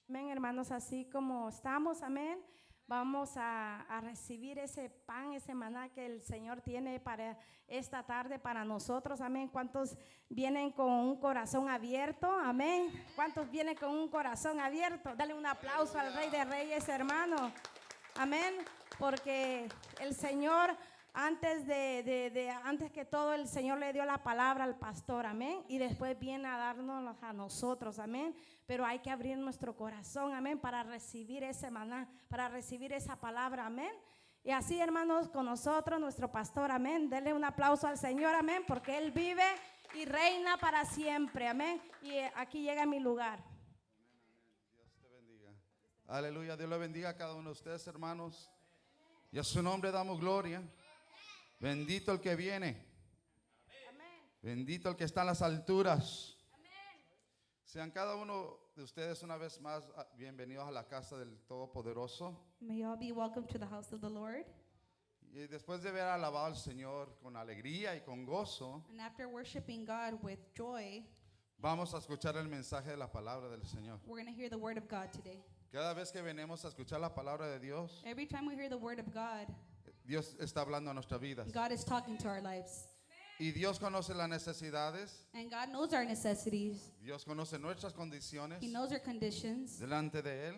Amén, hermanos, así como estamos, amén. Vamos a recibir ese pan, ese maná que el Señor tiene para esta tarde para nosotros, amén. ¿Cuántos vienen con un corazón abierto? Amén. ¿Cuántos vienen con un corazón abierto? Dale un aplauso al Rey de Reyes, hermano. Amén. Porque el Señor, antes antes que todo, el Señor le dio la palabra al pastor, amén. Y después viene a darnos a nosotros, amén. Pero hay que abrir nuestro corazón, amén, para recibir ese maná, para recibb esa palabra, amén. Y así, hermanos, con nosotros, nuestro pastor, amén. Denle un aplauso al Señor, amén, porque Él vive y reina para siempre, amén. Y aquí llega mi lugar. Dios te bendiga. Aleluya, Dios le bendiga a cada uno de ustedes, hermanos. Y a su nombre damos gloria. Bendito el que viene. Bendito el que está en las alturas. Sean cada uno de ustedes una vez más bienvenidos a la casa del Todopoderoso. May all be welcome to the house of the Lord. Y después de haber alabado al Señor con alegría y con gozo, And after worshiping God with joy, vamos a escuchar el mensaje de la palabra del Señor. we're going to hear the word of God today. Cada vez que venimos a escuchar la palabra de Dios, Every time we hear the word of God, Dios está hablando a nuestras vidas. God is talking to our lives. Y Dios conoce las necesidades, And God knows our necessities. Dios conoce nuestras condiciones He knows our conditions delante de Él.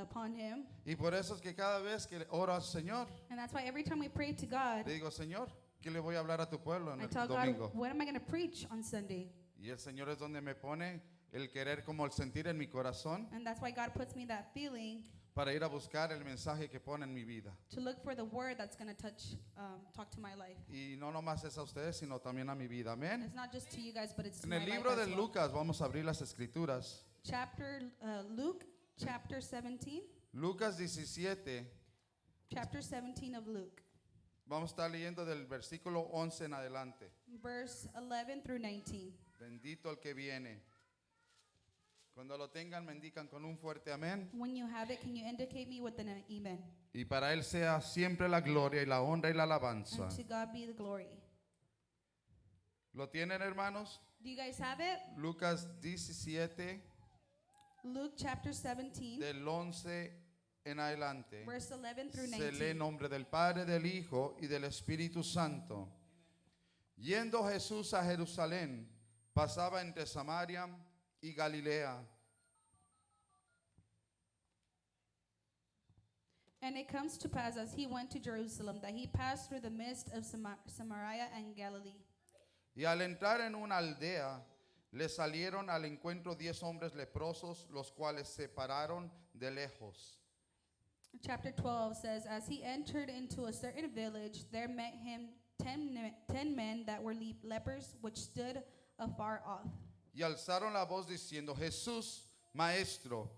upon Him. Y por eso es que cada vez que oro al Señor, And that's why every time we pray to God, le digo, Señor, ¿qué le voy a hablar a tu pueblo en I el tell domingo? God, what am I going to preach on Sunday? Y el Señor es donde me pone el querer como el sentir en mi corazón And that's why God puts me that feeling para ir a buscar el mensaje que pone en mi vida. to look for the word that's going to talk to my life. Y no nomás es a ustedes, sino también a mi vida. Amén. It's not just to you guys, but it's to En my el life libro as de well. Lucas vamos a abrir las escrituras. Luke chapter 17. Lucas 17, Chapter 17 of Luke, vamos a estar leyendo del versículo 11 en adelante. verse 11 through 19. Bendito el que viene. Cuando lo tengan, me indican con un fuerte amén. When you have it, can you indicate me with an amen? Y para Él sea siempre la gloria y la honra y la alabanza. And to God be the glory. ¿Lo tienen, hermanos? Do you guys have it? Lucas 17, Luke chapter 17, del 11 en adelante. verse 11 through Se lee 19. en nombre del Padre, del Hijo y del Espíritu Santo. Yendo Jesús a Jerusalén, pasaba entre Samaria y Galilea. And it comes to pass as he went to Jerusalem that he passed through the midst of Samaria and Galilee. Y al entrar en una aldea, le salieron al encuentro 10 hombres leprosos, los cuales se pararon de lejos. Chapter 12 says, as he entered into a certain village, there met him 10 men that were lepers, which stood afar off. Y alzaron la voz diciendo, Jesús, Maestro,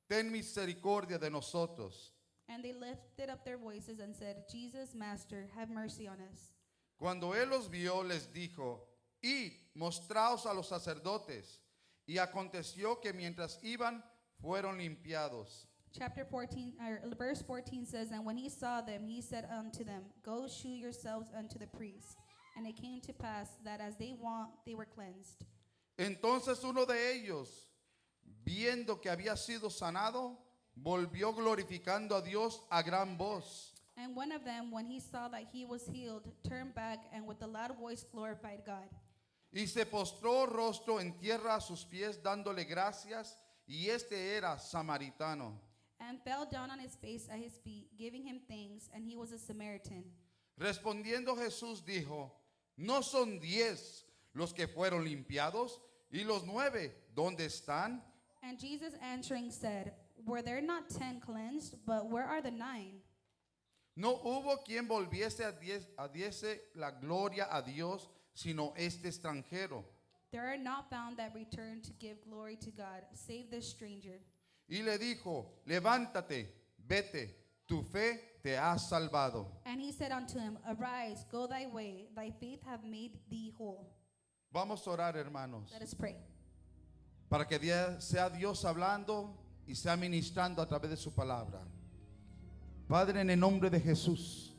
ten misericordia de nosotros. And they lifted up their voices and said, Jesus, Master, have mercy on us. Cuando él los vio, les dijo, id, mostraos a los sacerdotes. Y aconteció que mientras iban, fueron limpiados. Chapter 14, or verse 14 says, and when he saw them, he said unto them, go shew yourselves unto the priests. And it came to pass that as they went, they were cleansed. Entonces uno de ellos, viendo que había sido sanado, volvió glorificando a Dios a gran voz. And one of them, when he saw that he was healed, turned back and with a loud voice glorified God. Y se postró rostro en tierra a sus pies, dándole gracias, y este era samaritano. And fell down on his face at his feet, giving him thanks, and he was a Samaritan. Respondiendo Jesús dijo, ¿no son 10 los que fueron limpiados? ¿Y los 9 dónde están? And Jesus answering said, were there not 10 cleansed, but where are the 9? No hubo quien volviese a diese la gloria a Dios, sino este extranjero. There are not found that return to give glory to God, save this stranger. Y le dijo, levántate, vete, tu fe te ha salvado. And he said unto him, arise, go thy way, thy faith hath made thee whole. Vamos a orar, hermanos, Let us pray. para que sea Dios hablando y sea ministrando a través de su palabra. Padre, en el nombre de Jesús,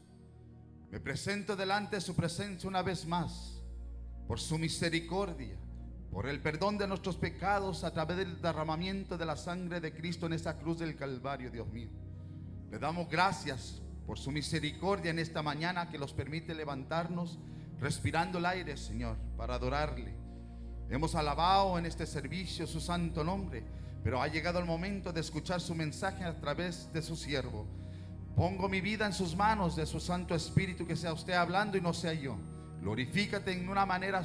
me presento delante de su presencia una vez más, por su misericordia, por el perdón de nuestros pecados a través del derramamiento de la sangre de Cristo en esa cruz del Calvario, Dios mío. Le damos gracias por su misericordia en esta mañana que nos permite levantarnos respirando el aire, Señor, para adorarle. Hemos alabado en este servicio su santo nombre, pero ha llegado el momento de escuchar su mensaje a través de su siervo. Pongo mi vida en sus manos, de su Santo Espíritu, que sea usted hablando y no sea yo. Glorifícate en una manera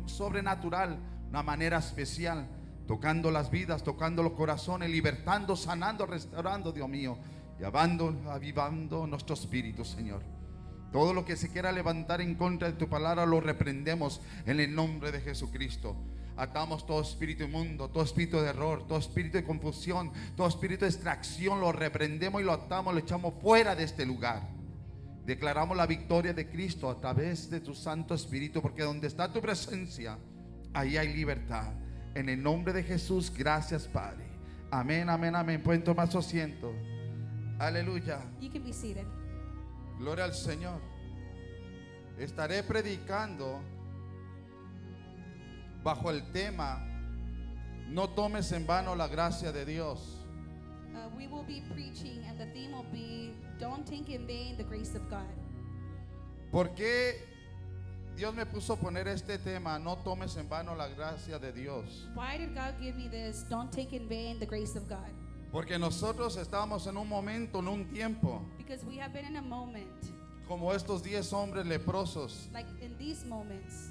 sobrenatural, una manera especial, tocando las vidas, tocando los corazones, libertando, sanando, restaurando, Dios mío, y avivando nuestro espíritu, Señor. Todo lo que se quiera levantar en contra de tu palabra lo reprendemos en el nombre de Jesucristo. Atamos todo espíritu inmundo, todo espíritu de error, todo espíritu de confusión, todo espíritu de extracción, lo reprendemos y lo atamos, lo echamos fuera de este lugar. Declaramos la victoria de Cristo a través de tu Santo Espíritu, porque donde está tu presencia, ahí hay libertad. En el nombre de Jesús, gracias, Padre. Amén, amén, amén. Pueden tomar su asiento. Aleluya. You can be seated. Gloria al Señor. Estaré predicando bajo el tema: no tomes en vano la gracia de Dios. We will be preaching, and the theme will be, don't take in vain the grace of God. ¿Por qué Dios me puso a poner este tema? No tomes en vano la gracia de Dios. Why did God give me this? Don't take in vain the grace of God. Porque nosotros estamos en un momento, en un tiempo, Because we have been in a moment, como estos 10 hombres leprosos, like in these moments,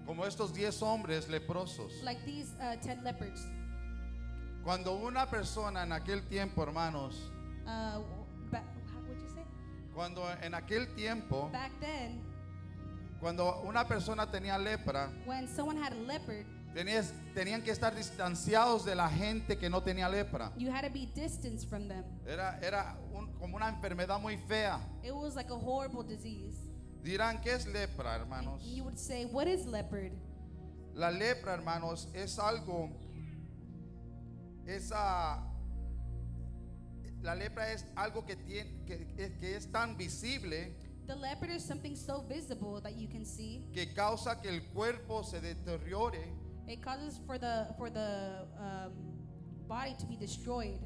como estos 10 hombres leprosos. like these 10 lepers. Cuando una persona en aquel tiempo, hermanos, How would you say? cuando en aquel tiempo, Back then, cuando una persona tenía lepra, when someone had a leopard, tenían que estar distanciados de la gente que no tenía lepra. you had to be distanced from them. Era como una enfermedad muy fea. It was like a horrible disease. Dirán, ¿qué es lepra, hermanos? You would say, what is leopard? La lepra, hermanos, es algo, la lepra es algo que es tan visible The leopard is something so visible that you can see. que causa que el cuerpo se deteriore It causes for the body to be destroyed,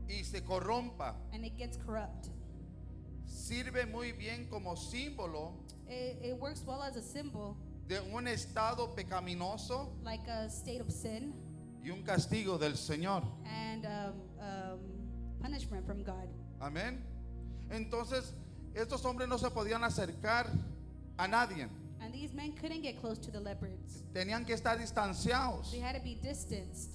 y se corrompa. and it gets corrupt. Sirve muy bien como símbolo It works well as a symbol, de un estado pecaminoso like a state of sin y un castigo del Señor. and punishment from God. Amén. Entonces, estos hombres no se podían acercar a nadie. And these men couldn't get close to the leopards. Tenían que estar distanciados. They had to be distanced.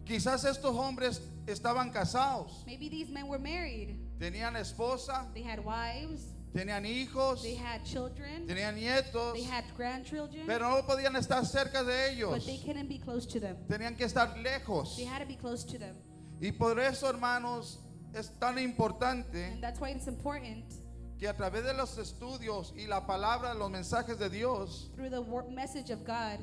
Quizás estos hombres estaban casados, Maybe these men were married. tenían esposa, They had wives. tenían hijos, They had children. tenían nietos, They had grandchildren. pero no podían estar cerca de ellos. But they couldn't be close to them. Tenían que estar lejos. They had to be close to them. Y por eso, hermanos, es tan importante And that's why it's important, que a través de los estudios y la palabra, los mensajes de Dios, through the message of God,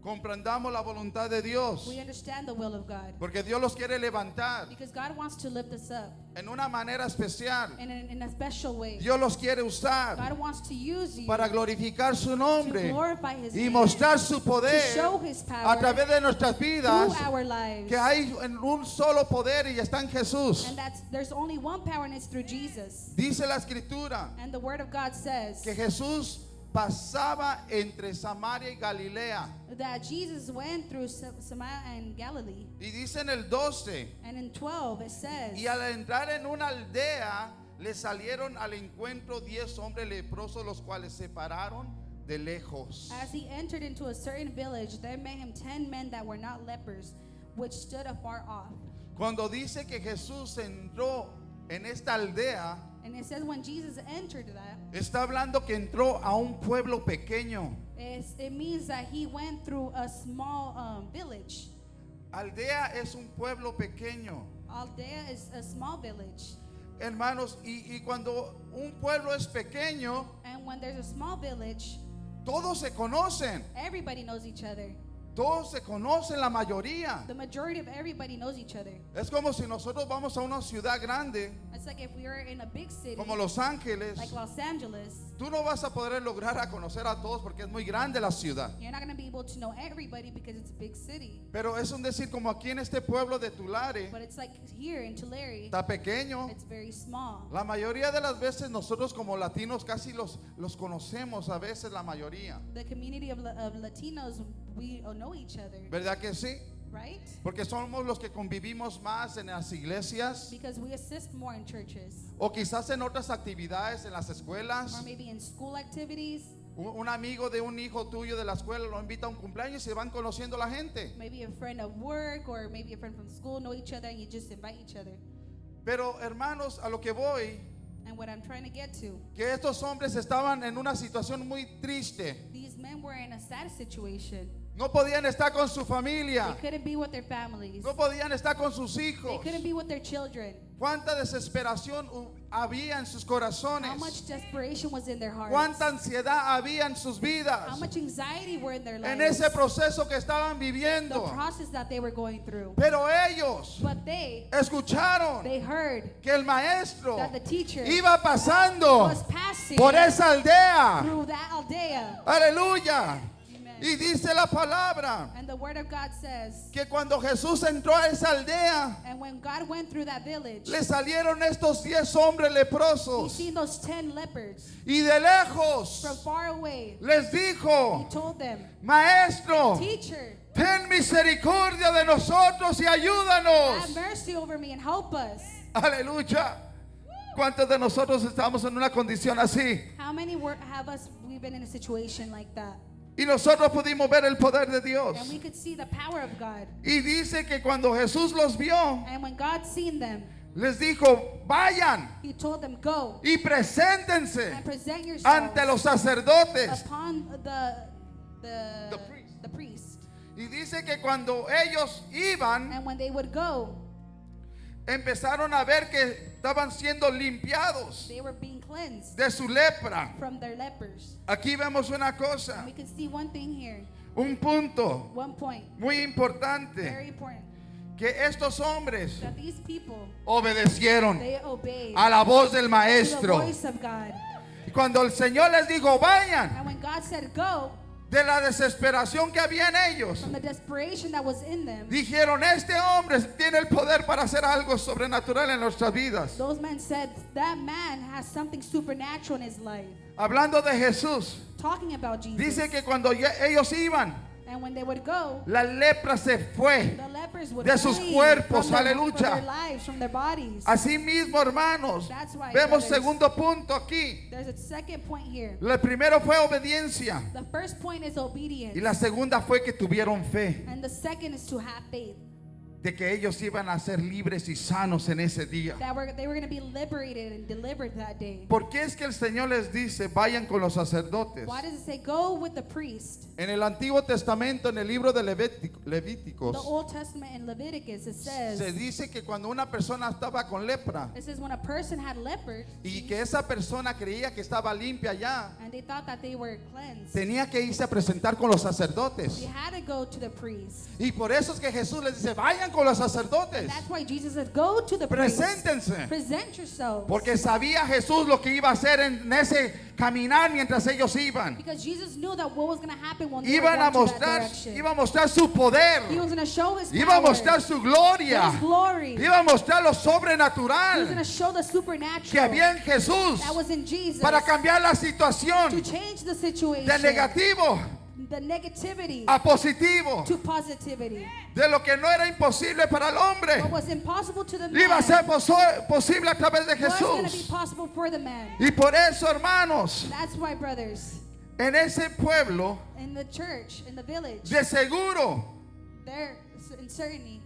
comprendamos la voluntad de Dios. we understand the will of God. Porque Dios los quiere levantar Because God wants to lift us up en una manera especial. in a special way. Dios los quiere usar God wants to use you para glorificar su to nombre glorify His y name, mostrar su to poder show His a power través de nuestras vidas, through our lives. que hay en un solo poder y está en Jesús. And there's only one power, and it's through Jesus. Dice la escritura And the Word of God says que Jesús pasaba entre Samaria y Galilea. that Jesus went through Samaria and Galilee. Y dice en el 12, And in 12 it says, y al entrar en una aldea le salieron al encuentro 10 hombres leprosos, los cuales se pararon de lejos. as he entered into a certain village, there met him 10 men that were not lepers, which stood afar off. Cuando dice que Jesús entró en esta aldea, And it says when Jesus entered that, está hablando que entró a un pueblo pequeño. it means that he went through a small village. Aldea es un pueblo pequeño. Aldea is a small village. Hermanos, y cuando un pueblo es pequeño, And when there's a small village, todos se conocen. everybody knows each other. Todos se conocen, la mayoría. The majority of everybody knows each other. Es como si nosotros vamos a una ciudad grande, It's like if we were in a big city, como Los Ángeles, like Los Angeles, Tú no vas a poder lograr a conocer a todos porque es muy grande la ciudad. You're not going to be able to know everybody because it's a big city. Pero es un decir, como aquí en este pueblo de Tulare, But it's like here in Tulare, está pequeño. it's very small. La mayoría de las veces nosotros como latinos casi los conocemos, a veces la mayoría. The community of Latinos, we know each other, ¿Verdad que sí? right? Porque somos los que convivimos más en las iglesias Because we assist more in churches, o quizás en otras actividades en las or escuelas. maybe in school activities. Un amigo de un hijo tuyo de la escuela lo invita a un cumpleaños y se van conociendo la gente. Maybe a friend of work or maybe a friend from school know each other and you just invite each other. Pero hermanos, a lo que voy, And what I'm trying to get to, que estos hombres estaban en una situación muy triste. these men were in a sad situation. No podían estar con su They familia. couldn't be with their families. No podían estar con sus They hijos. couldn't be with their children. Cuánta desesperación había en sus How corazones. much desperation was in their hearts. Cuánta ansiedad había en sus vidas. How much anxiety were in their lives. En ese proceso que estaban The viviendo. process that they were going through. Pero ellos But they escucharon heard que el maestro that the teacher iba pasando was passing por esa aldea. through that aldea. Aleluya. Amen. Y dice la palabra And the word of God says, que cuando Jesús entró a esa aldea, and when God went through that village, le salieron estos 10 hombres he leprosos. seen those 10 lepers Y de lejos from far away. les He dijo, told them, Maestro, Teacher, ten misericordia de nosotros y ayúdanos. have mercy over me and help us. Aleluya. ¿Cuántos de nosotros estamos en una condición así? How many we've been in a situation like that? Y nosotros pudimos ver el poder de Dios. And we could see the power of God. Y dice que cuando Jesús los vio, And when God seen them, les dijo, vayan he told them, go y preséntense and present yourselves ante los sacerdotes. upon The priest. the priest. Y dice que cuando ellos iban, And when they would go, empezaron a ver que estaban siendo limpiados they were being cleansed de su lepra. from their lepers. Aquí vemos una And cosa, we can see one thing here, un punto one point, muy importante, very important, que estos hombres that these people, obedecieron they obeyed a la voz del to the maestro. voice of God. Y cuando el Señor les dijo, vayan, And when God said go, de la desesperación que había en ellos, from the desperation that was in them, dijeron, este hombre tiene el poder para hacer algo sobrenatural en nuestras vidas. those men said, that man has something supernatural in his life. Hablando de Jesús, Talking about Jesus. dice que cuando ellos iban, And when they would go, la lepra se fue. the lepers would de sus flee cuerpos, from aleluya. their lives, from their bodies. Así mismo, hermanos, That's why, vemos brothers, segundo punto aquí. There's a second point here. El primero fue obediencia The first point is obedience. y la segunda fue que tuvieron fe And the second is to have faith. de que ellos iban a ser libres y sanos en ese día. That they were going to be liberated and delivered that day. ¿Por qué es que el Señor les dice, vayan con los sacerdotes? Why does it say go with the priest? En el Antiguo Testamento, en el libro de The Levíticos, Old Testament in Leviticus, it says, se dice que cuando una persona estaba con lepra it says when a person had leopard y que esa persona creía que estaba limpia ya, and they thought that they were cleansed, tenía que irse a presentar con los sacerdotes. they had to go to the priest. Y por eso es que Jesús les dice, vayan con los sacerdotes, That's why Jesus said, go to the priest. preséntense. Present yourselves. Porque sabía Jesús lo que iba a hacer en ese caminar mientras ellos iban. Because Jesus knew that what was going to happen when they Iban a were going to that mostrar, direction. iba a mostrar su poder, He was going to show his iba a power, mostrar su gloria, his glory. iba a mostrar lo He was going sobrenatural to show the que supernatural había en Jesús that was in Jesus para cambiar la to situación change the situation, de negativo the negativity a positivo, to positivity. de lo que no era imposible para el hombre, What was impossible to the iba a man ser posible a través de was going to be Jesús. possible for the man. Y por eso, hermanos, That's why, brothers, en ese pueblo, in the church, in the village, de seguro there, in certainty,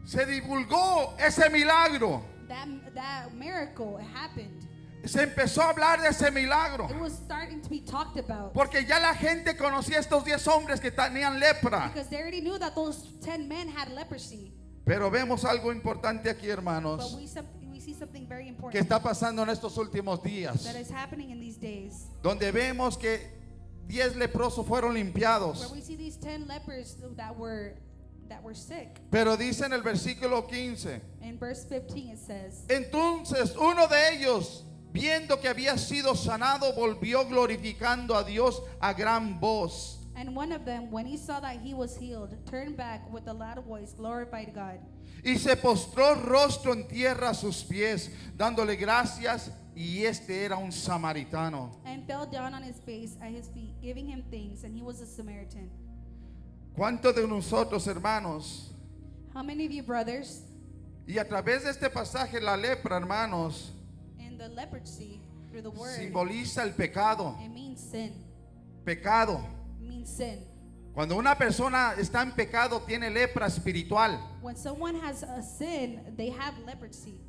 se divulgó ese milagro. that miracle happened. Se empezó a hablar de ese milagro. It was starting to be talked about. Porque ya la gente conocía a estos 10 hombres que tenían lepra. Because they already knew that those 10 men had leprosy. Pero vemos algo importante aquí, But hermanos, we see something very que important está pasando en estos últimos días. that is happening in these days. Donde vemos que 10 leprosos fueron Where limpiados. we see these 10 lepers that were sick. Pero dice en el versículo 15, In verse 15 it says, entonces uno de ellos, viendo que había sido sanado, volvió glorificando a Dios a gran voz. And one of them, when he saw that he was healed, turned back with a loud voice, glorified God. Y se postró rostro en tierra a sus pies, dándole gracias, y este era un samaritano. And fell down on his face at his feet, giving him thanks, and he was a Samaritan. ¿Cuántos de nosotros, hermanos? How many of you brothers, Y a través de este pasaje, la lepra, hermanos, in the leprosy, through the word, simboliza el pecado. it means sin. Pecado. It means sin. Cuando una persona está en pecado, tiene lepra espiritual. When someone has a sin, they have leprosy.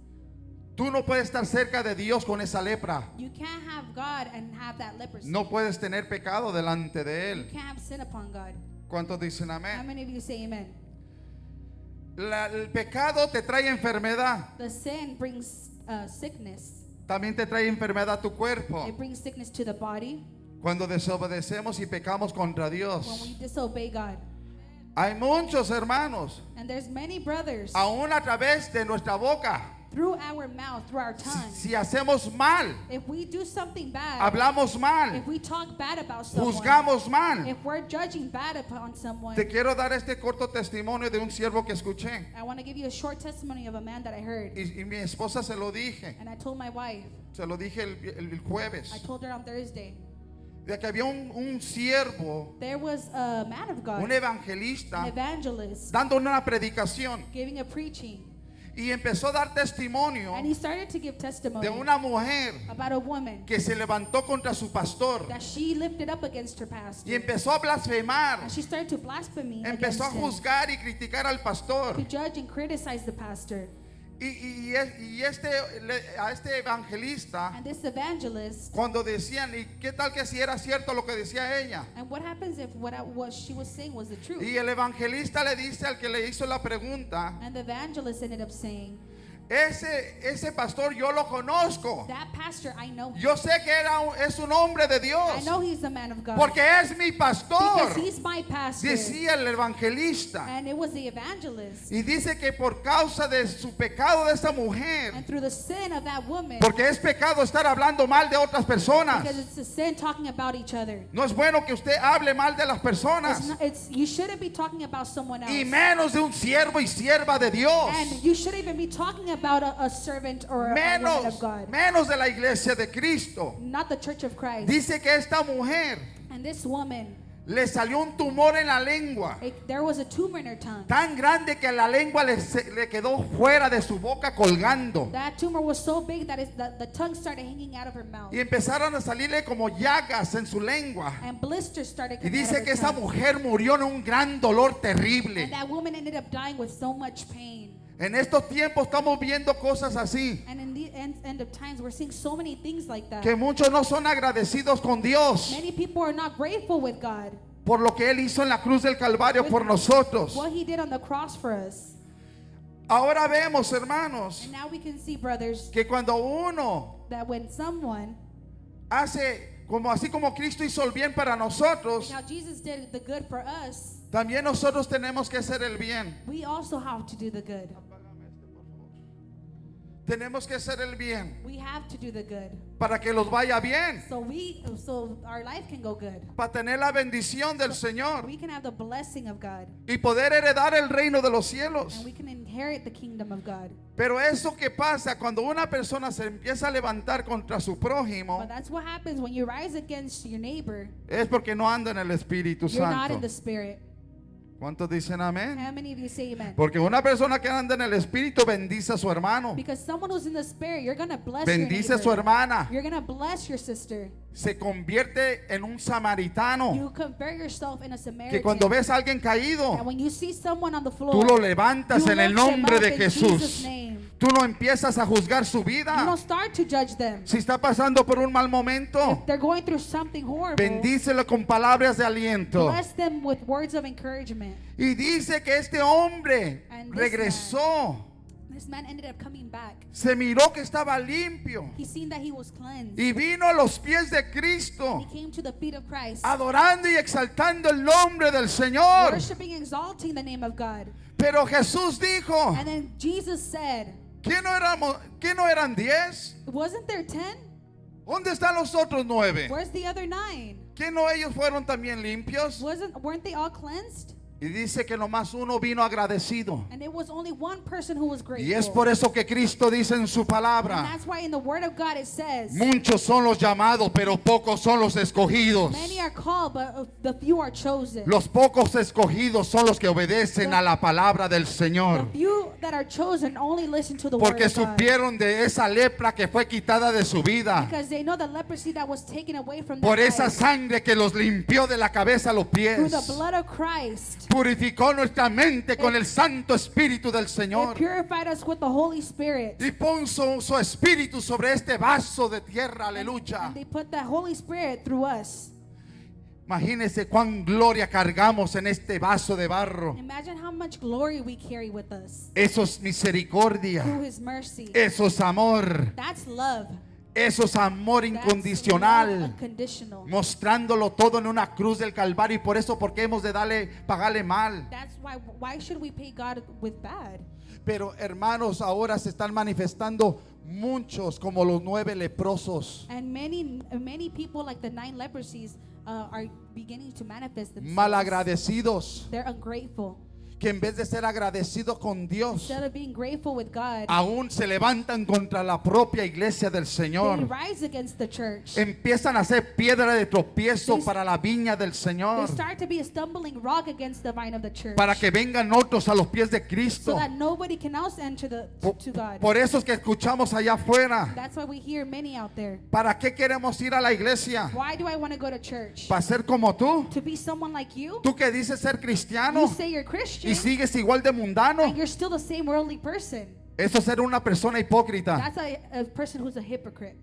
Tú no puedes estar cerca de Dios con esa lepra. You can't have God and have that leprosy. No puedes tener pecado delante de You Él. can't have sin upon God. ¿Cuántos dicen How amén? many of you say amen? El pecado te trae enfermedad. The sin brings sickness. También te trae enfermedad a tu cuerpo. It brings sickness to the body Cuando desobedecemos y pecamos contra when Dios. we disobey God. Hay muchos hermanos, And there's many brothers aún a través de nuestra boca. through our mouth, through our tongue. Si hacemos mal, If we do something bad, hablamos mal, if we talk bad about someone, juzgamos mal. if we're judging bad upon someone, Te quiero dar este corto testimonio de un siervo que escuché. I want to give you a short testimony of a man that I heard. Y mi esposa se lo dije. And I told my wife, Se lo dije el jueves. I told her on Thursday, De que había un siervo, there was a man of God, un evangelista, an evangelist, dando una predicación. giving a preaching. Y empezó a dar testimonio And he started to give testimony de una mujer about a woman que se levantó contra su pastor. that she lifted up against her pastor. Y empezó a blasfemar. And she started to blaspheme Empezó a against him, juzgar y criticar al pastor. to judge and criticize the pastor. Y a este evangelista, And this evangelist, cuando decían, ¿y qué tal que si era cierto lo que decía ella? and what happens if what she was saying was the truth? Y el evangelista le dice al que le hizo la pregunta, And the evangelist ended up saying, ese pastor yo lo conozco. that pastor, I know him. Yo sé que es un hombre de I Dios. know he's a man of God. Porque es mi pastor. Because he's my pastor. Decía el evangelista. And it was the evangelist. Y dice que por causa de su pecado de esa mujer, And through the sin of that woman, porque es pecado estar hablando mal de otras personas. because it's a sin talking about each other. No es bueno que usted hable mal de las personas. You shouldn't be talking about someone else. Y menos de un siervo y sierva de Dios. And you shouldn't even be talking about a servant or a woman of God. Menos de la iglesia de Cristo. Not the church of Christ. Dice que esta mujer And this woman, le salió un tumor en la lengua. there was a tumor in her tongue. Tan grande que la lengua le quedó fuera de su boca colgando. That tumor was so big that the tongue started hanging out of her mouth. Y empezaron a salirle como llagas en su lengua. And blisters started Y coming out dice of que her esa tongue. mujer murió en un gran dolor terrible. And that woman ended up dying with so much pain. En estos tiempos estamos viendo cosas así. And in the end of times, we're seeing so many things like that. Que muchos no son agradecidos con Dios Many people are not grateful with God. por lo que Él hizo en la cruz del Calvario por nosotros. What he did on the cross for us. Ahora vemos, hermanos, And now we can see, brothers, que cuando uno that when someone, hace así como Cristo hizo el bien para nosotros, how Jesus did the good for us, también nosotros tenemos que hacer el bien. we also have to do the good. Tenemos que hacer el bien We have to do the good. para que los vaya bien, So our life can go good. para tener la bendición del Señor We can have the blessing of God. y poder heredar el reino de los cielos. And we can inherit the kingdom of God. Pero eso que pasa cuando una persona se empieza a levantar contra su prójimo But that's what happens when you rise against your neighbor. es porque no anda en el Espíritu You're not in Santo. the spirit. ¿Cuántos dicen amén? How many of you say amen? Porque una persona que anda en el Espíritu bendice a su hermano, Because someone who's in the spirit, you're going to bless bendice your a su neighbor. hermana, You're going to bless your sister. se convierte en un samaritano. You convert yourself in a Samaritan. Que cuando ves a alguien And caído, when you see someone on the floor, tú lo levantas you en el lift them nombre up de in Jesus' Jesús. name. Tú no empiezas a juzgar su You vida. don't start to judge them. Si está pasando por un mal momento, If they're going through something horrible, bendícelo con palabras de aliento. bless them with words of encouragement. Y dice que este hombre And this regresó, This man ended up coming back. se miró que estaba limpio He seen that he was cleansed. y vino a los pies de Cristo, He came to the feet of Christ, adorando y exaltando el nombre del Señor. worshiping, exalting the name of God. Pero Jesús dijo, And then Jesus said, ¿qué no eran 10? wasn't there 10? ¿Dónde están los otros 9? Where's the other 9? ¿Que no ellos fueron también limpios? Weren't they all cleansed? Y dice que nomás uno vino agradecido. And it was only one person who was grateful. Y es por eso que Cristo dice en su And palabra, that's why in the Word of God it says, muchos son los llamados, pero pocos son los escogidos. many are called, but the few are chosen. Los pocos escogidos son los que obedecen a la palabra del The Señor. few that are chosen only listen to the Word Porque of God. supieron de esa lepra que fue quitada de su vida. Because they know the leprosy that was taken away from Por their esa lives. sangre que los limpió de la cabeza a los Through the pies. blood of Christ. Purificó nuestra mente con el Santo Espíritu del It Señor. purified us with the Holy Spirit. Y puso su espíritu sobre este vaso de tierra. Aleluya. And they put the Holy Spirit through us. Imagínense cuán gloria cargamos en este vaso de barro. Imagine how much glory we carry with us Eso es misericordia. through His mercy. Eso es amor. That's love. Eso es amor That's love incondicional. unconditional. Mostrándolo todo en una cruz del Calvario. Y por eso, porque hemos de pagarle mal. That's why should we pay God with bad? Pero hermanos, ahora se están manifestando muchos como los 9 leprosos. And many people like the 9 leprosies are beginning to manifest themselves. Malagradecidos. They're ungrateful. Que en vez de ser agradecidos con Dios, Instead of being grateful with God, aún se levantan contra la propia iglesia del they Señor. rise against the church. Empiezan a ser piedra de tropiezo They- para la viña del They Señor. start to be a stumbling rock against the vine of the church. Para que vengan otros a los pies de So Cristo. that nobody can else enter to God. Por eso es que escuchamos allá afuera. That's why we hear many out there. ¿Para qué queremos ir a la iglesia? Why do I want to go to church? ¿Para ser como tú? To be someone like you? ¿Tú que dices ser You cristiano say you're Christian y sigues igual de mundano? and you're still the same worldly person. Eso es ser una persona hipócrita. That's a person who's a hypocrite.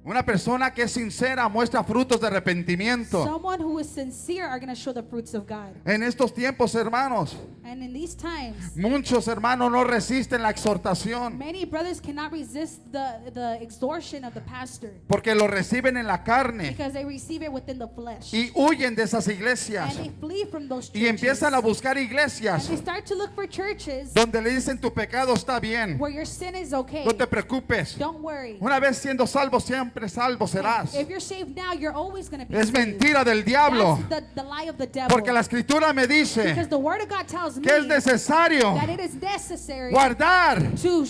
Una persona que es sincera muestra frutos de arrepentimiento. Someone who is sincere are going to show the fruits of God. En estos tiempos, hermanos, And in these times, muchos hermanos no resisten la exhortación many brothers cannot resist the exhortation of the pastor porque lo reciben en la carne because they receive it within the flesh. y huyen de esas And iglesias they flee from those y churches. empiezan a buscar And iglesias they start to look for churches donde le dicen tu pecado está bien, where your sin is okay. no te preocupes. Don't worry. Una vez siendo salvo, siempre salvo serás. If you're saved now, you're always going to be Es saved. mentira del diablo, That's the lie of the devil. porque la escritura me dice Because the word of God tells me que es necesario that it is necessary guardar to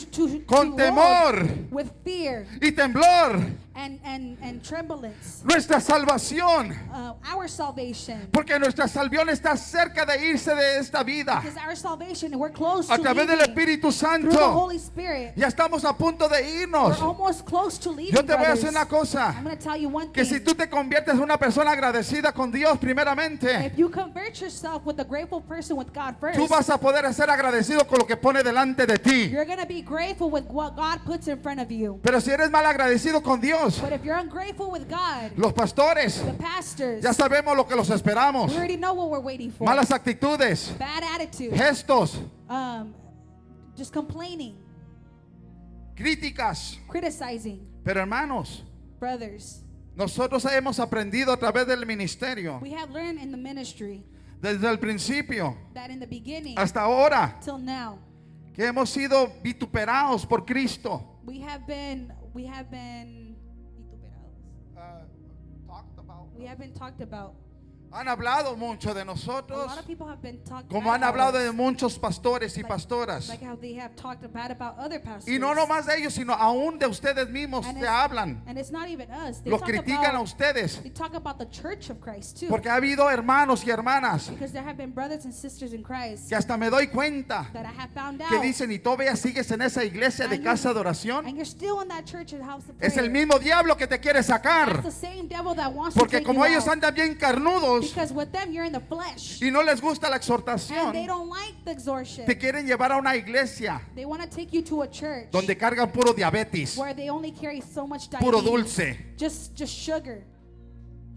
con hold temor with fear y temblor and tremblance nuestra salvación, our salvation. porque nuestra salvación está cerca de irse de esta vida Because our salvation, we're close a to través del leaving Espíritu through the Santo. Holy Spirit. Ya estamos a punto de We're irnos. almost close to leaving, Yo te voy a brothers. hacer una cosa, I'm going to tell you one que thing. si tú te conviertes en una persona agradecida con Dios primeramente, If you convert yourself with a grateful person with God first, tú vas a poder ser agradecido con lo que pone delante de ti. you're going to be grateful with what God puts in front of you. Pero si eres mal agradecido con Dios, But if you're ungrateful with God, los pastores, the pastors, ya sabemos lo que los esperamos. we already know what we're waiting for. Malas actitudes, Bad attitude, gestos, just complaining, críticas. criticizing. Pero hermanos, Brothers, nosotros hemos aprendido a través del ministerio, we have learned in the ministry desde el principio that in the beginning hasta ahora, till now, que hemos sido vituperados por Cristo. we have been vituperados. We have been talked about. Han hablado mucho de A nosotros, lot of people have been talking como han bad hablado about de us, muchos pastores y pastoras. like how they have talked bad about other pastors. Y no nomás de ellos, sino aún de ustedes mismos And se it's- hablan. And it's not even us. They Los talk critican a about, ustedes. they talk about the church of Christ too. Porque ha habido hermanos y hermanas Because there have been brothers and sisters in Christ que hasta me doy cuenta that I have found que out. dicen, y todavía sigues en esa iglesia de And casa de and oración. you're still in that church and house of Es el prayer. mismo diablo que te quiere That's sacar. the same devil that wants Porque to take como you ellos out. andan bien carnudos Because with them you're in the flesh. y no les gusta la And they exhortación, don't like the exhortation. te quieren llevar a una iglesia They want to take you to a church donde cargan puro diabetes, where they only carry so much puro diabetes. dulce. Just sugar.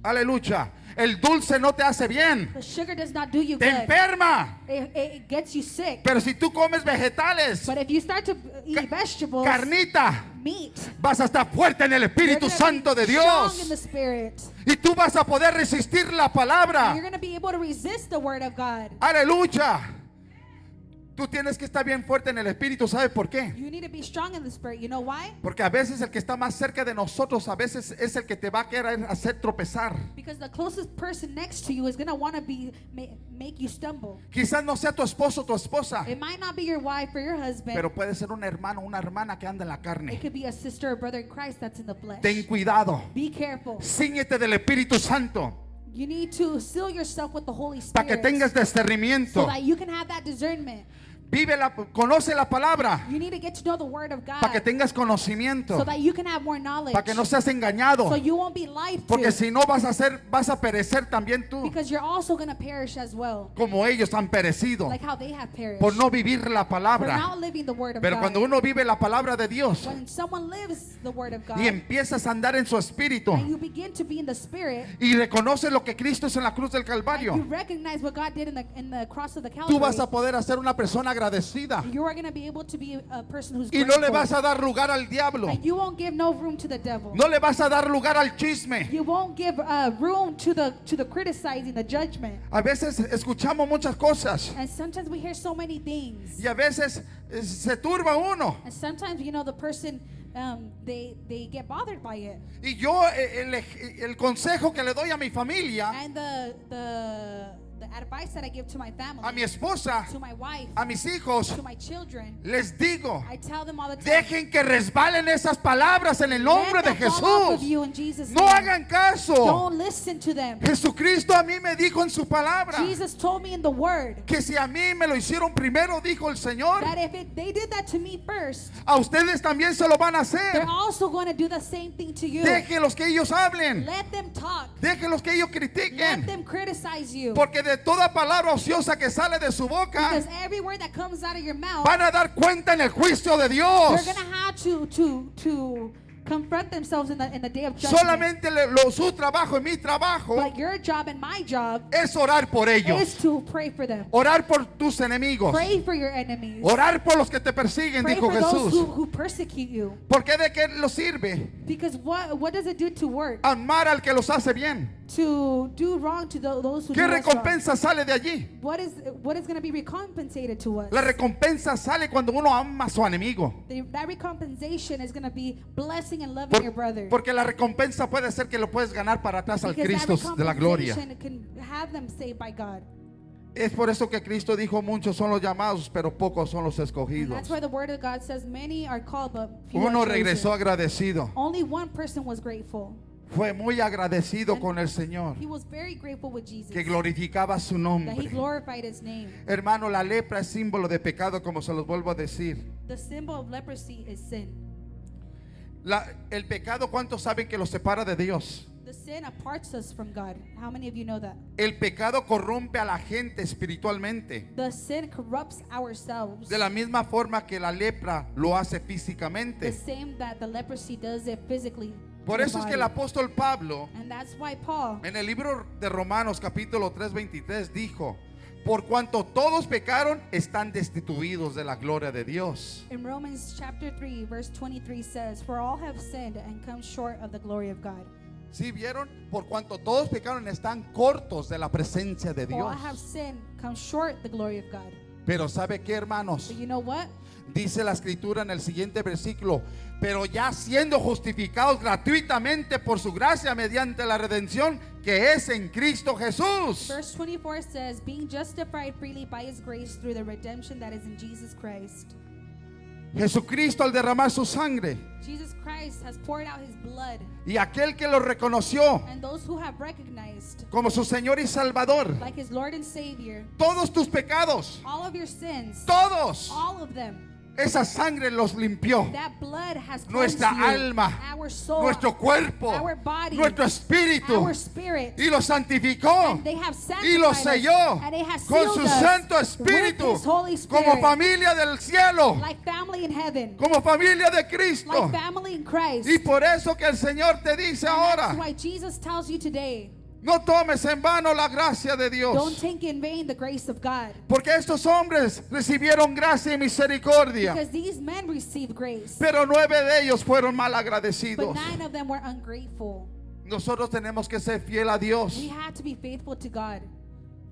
Aleluya. El dulce no te hace bien, The sugar does not do you te good. enferma. It gets you sick. Pero si tú comes vegetales, But if you start to eat vegetables, carnita, meat, vas a estar fuerte en el you're Espíritu gonna Santo be de strong in the Dios. Spirit. Y tú vas a poder resistir la And palabra. you're going to be able to resist the word of God. Aleluya. Tú tienes que estar bien fuerte en el espíritu. ¿Sabes por qué? You need to be strong in the spirit. You know why? Porque a veces el que está más cerca de nosotros, a veces es el que te va a querer hacer tropezar. Because the closest person next to you is going to want to make you stumble. Quizás no sea tu esposo o tu esposa, It might not be your wife or your husband. pero puede ser un hermano o una hermana que anda en la It carne. could be a sister or brother in Christ that's in the flesh. Ten cuidado. Be careful. Cíñete del Espíritu Santo You need to seal yourself with the Holy para que Spirit tengas discernimiento. so that you can have that discernment. Conoce la palabra You need to get to know the Word of para que God tengas conocimiento, so that you can have more knowledge. para que no seas engañado, So you won't be lied porque to. si no vas a perecer también tú, Because you're also going to perish as well. como ellos han perecido Like how they have perished. por no vivir la For palabra. not living the Word of Pero God. cuando uno vive la palabra de Dios When someone lives the Word of God y empiezas a andar en su espíritu and you begin to be in the Spirit y reconoces lo que Cristo hizo en la cruz del and you Calvario, recognize what God did in the cross of the tú Calvary, vas a poder ser una persona agradecida you are going to be able to be a person who's y no le grateful. vas a dar lugar al diablo, And you won't give no room to the devil. no le vas a dar lugar al chisme. You won't give room to the criticizing, the judgment. A veces escuchamos muchas cosas And sometimes we hear so many things. y a veces se turba uno. And sometimes, the person, they get bothered by it. Y yo el consejo que le doy a mi familia, And the advice that I give to my family, a mi esposa, to my wife, a mis hijos, to my children, les digo, I tell them all the time, dejen que resbalen esas palabras en el nombre let de them fall off of Jesús. you in Jesus' No name. hagan caso. Don't listen to them. Jesucristo a mí me dijo en su palabra Jesus told me in the Word que si a mí me lo hicieron primero, dijo el Señor, that if they did that to me first, a ustedes también se lo van a they're hacer. also going to do the same thing to you. Déjenlos que ellos hablen. Let them talk. Déjenlos que ellos Let critiquen. them criticize you. Porque de toda palabra ociosa que sale de su boca, Because every word that comes out of your mouth, van a dar cuenta en el juicio de they're Dios. going to have to confront themselves in the day of judgment. Solamente su trabajo y mi trabajo But your job and my job es orar por is ellos. to pray for them. Orar por tus enemigos. Pray for your enemies. Orar por los que te persiguen, Pray dijo for those Jesús. who persecute you. ¿Por qué de qué los sirve? Because what does it do to work? Amar al que los hace bien. To do wrong to those who ¿Qué do us wrong. recompensa sale de allí? What is going to be recompensated to us? La recompensa sale cuando uno ama a su enemigo. That recompensation is going to be blessing and loving your brother. Porque la recompensa puede ser que lo puedes ganar para atrás al Because that Cristo de la gloria. recompensation can have them saved by God. Es por eso que Cristo dijo, muchos son los llamados, pero pocos son los And escogidos. that's why the word of God says many are called but few Uno are chosen. regresó agradecido. Only one person was grateful. Fue muy agradecido con el Señor, He was very grateful with Jesus. que glorificaba su That he nombre. glorified his name. Hermano, la lepra es símbolo de pecado, como se los vuelvo a decir. The symbol of leprosy is sin. El pecado, ¿cuántos saben que lo separa de Dios? The sin aparts us from God. How many of you know that? El pecado corrompe a la gente espiritualmente, The sin corrupts ourselves. de la misma forma que la lepra lo hace The físicamente. same that the leprosy does it physically. Por to the eso es que el body. apóstol Pablo, And that's why Paul, en el libro de Romanos capítulo 3:23 dijo, por cuanto todos pecaron, están destituidos de la gloria de Dios. in Romans chapter 3, verse 23 says, for all have sinned and come short of the glory of God. ¿Sí vieron? Por cuanto todos pecaron, están cortos de la presencia de For all Dios. have sinned, come short the glory of God. Pero ¿sabe qué, hermanos? But you know what? Dice la escritura en el siguiente versículo, pero ya siendo justificados gratuitamente por su gracia mediante la redención que es en Cristo Jesús. Verse 24 says, being justified freely by his grace through the redemption that is in Jesus Christ. Jesucristo al derramar su sangre Jesus Christ has poured out his blood, y aquel que lo reconoció and those who have recognized, como su Señor y Salvador, like his Lord and Savior, todos tus pecados, all of your sins, todos, all of them, esa sangre los limpió. that blood has cleansed Nuestra you, alma, our soul, nuestro cuerpo, our body, nuestro espíritu, our spirit, y los santificó and they have y los sanctified us, selló and they have con sealed su us Santo with Espíritu his Holy Spirit, como familia del cielo, like family in heaven, como familia de Cristo. like family in Christ. Y por eso que el Señor te dice And ahora, that's why Jesus tells you today, no tomes en vano la gracia de don't Dios, take in vain the grace of God. porque estos hombres recibieron gracia y misericordia, Because these men received grace, pero 9 de ellos fueron mal but agradecidos. 9 of them were ungrateful. Nosotros tenemos que ser fiel a Dios. We had to be faithful to God.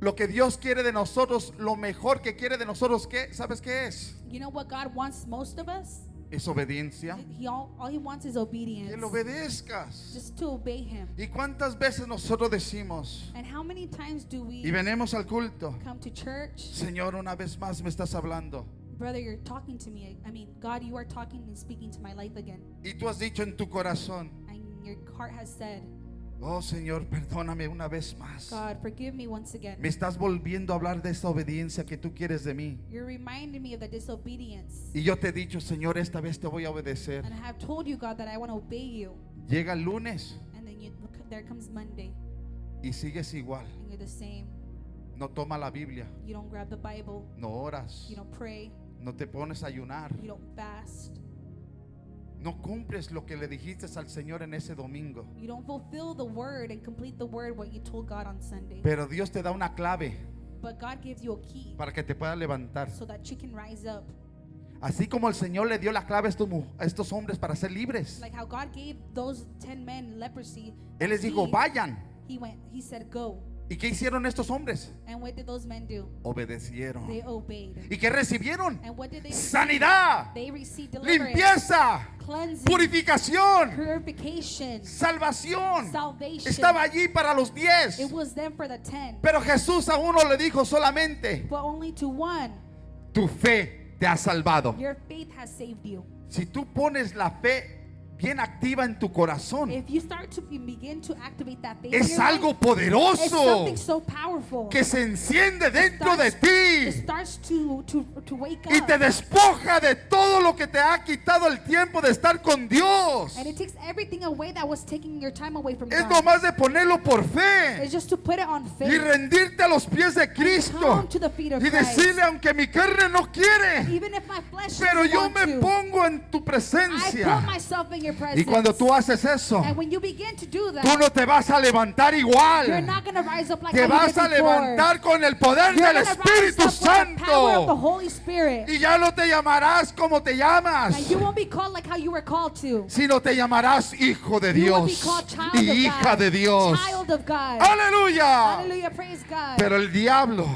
Lo que Dios quiere de nosotros, lo mejor que quiere de nosotros, ¿qué? ¿Sabes qué es? You know what God wants most of us? Es obediencia. All he wants is Que obedience. lo obedezcas. Just to obey him. ¿Y cuántas veces nosotros decimos And how many times do we y venimos al culto? come to church? Señor, una vez más me estás hablando. Brother, you're talking to me. I mean, God, you are talking and speaking to my life again. Y tú has dicho en tu corazón, And your heart has said, oh Señor, perdóname una vez más. God, forgive me once again. Me estás volviendo a hablar de esta obediencia que tú quieres de mí. You're reminding me of the disobedience. Y yo te he dicho, Señor, esta vez te voy a obedecer. And I have told you, God, that I want to obey you. Llega el lunes And then there comes Monday, y sigues igual. and you're the same. No toma la Biblia, You don't grab the Bible. no oras, You don't pray. no te pones a ayunar. You don't fast. No cumples lo que le dijiste al Señor en ese domingo. You don't fulfill the word and complete the word what you told God on Sunday. Pero Dios te da una clave But God gives you a key para que te puedas levantar. so that you can rise up. Así como el Señor le dio la clave a estos hombres para ser libres. Like how God gave those 10 men leprosy. Él les dijo, key. vayan. He said, go. ¿Y qué hicieron estos hombres? And what did those men do? Obedecieron. They obeyed. ¿Y qué recibieron? And what did they receive? Sanidad, They received deliverance, limpieza, cleansing, purificación, purification, salvación. salvation. Estaba allí para los 10. It was them for the 10. Pero Jesús a uno le dijo solamente, But only to one. tu fe te ha salvado. Your faith has saved you. Si tú pones la fe bien activa en tu corazón, If you start to begin to activate that faith, in es your algo life, it's poderoso something so powerful. que se enciende dentro de It ti starts to wake y te up. despoja de todo lo que te ha quitado el tiempo de estar con Dios. And it takes everything away that was taking your time away from Es God. nomás de ponerlo por fe It's just to put it on y faith. rendirte a los pies de Cristo Come to the feet of y Christ. decirle, aunque mi carne no quiere, Even if my flesh pero doesn't yo want me to, pongo en tu I put presencia. myself in your presence. Y cuando tú haces eso, And when you begin to do that, tú no te vas a levantar you're igual. not going to rise up like Te how you vas did a before. levantar con el poder You're del gonna rise Espíritu up with the power of the Santo. Holy Spirit. Y ya no te llamarás como te llamas, And you won't be called like how you were called to. sino te llamarás hijo de You will be Dios called child y of hija God. de Dios. Child of God. Aleluya. Hallelujah, praise God. Pero el diablo